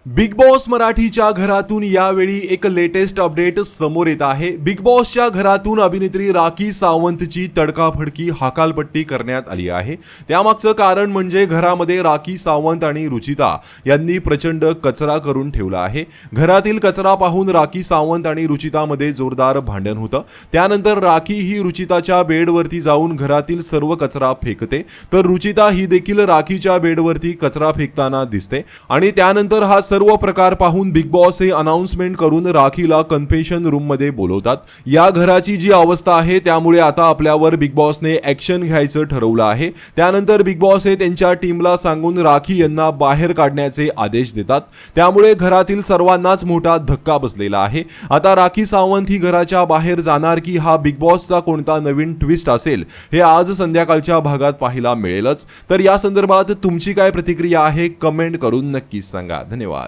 Big boss मराठीच्या घरातून यावेळी एक लेटेस्ट अपडेट समोर येत आहे। बिग बॉसच्या घरातून अभिनेत्री राखी सावंतची तडकाफडकी हकालपट्टी करण्यात आली आहे। त्यामागचं कारण म्हणजे घरामध्ये राखी सावंत आणि रुचिता यांनी प्रचंड कचरा करून ठेवला आहे। घरातील कचरा पाहून राखी सावंत आणि रुचितामध्ये जोरदार भांडण होतं। त्यानंतर राखी ही रुचिताच्या बेडवरती जाऊन घरातील सर्व कचरा फेकते, तर रुचिता ही देखील राखीच्या बेडवरती कचरा फेकताना दिसते आणि त्यानंतर हा सर्व प्रकार पाहून बिग बॉस हे अनाउन्समेंट करून राखीला कन्फेशन रूम मध्ये बोलवतात। या घराची जी अवस्था आहे त्यामुळे आता आपल्यावर बिग बॉसने ऍक्शन घ्यायचं ठरवलं आहे। त्यानंतर बिग बॉस हे त्यांच्या टीमला सांगून राखी यांना बाहेर काढण्याचे आदेश देतात। त्यामुळे घरातील सर्वांनाच मोठा धक्का बसलेला आहे। आता राखी सावंत ही घराच्या बाहेर जाणार की हा बिग बॉसचा कोणता नवीन ट्विस्ट असेल हे आज संध्याकाळच्या भागात पाहायला मिळेलच। तर या संदर्भात तुमची काय प्रतिक्रिया आहे कमेंट करून नक्कीच सांगा। धन्यवाद।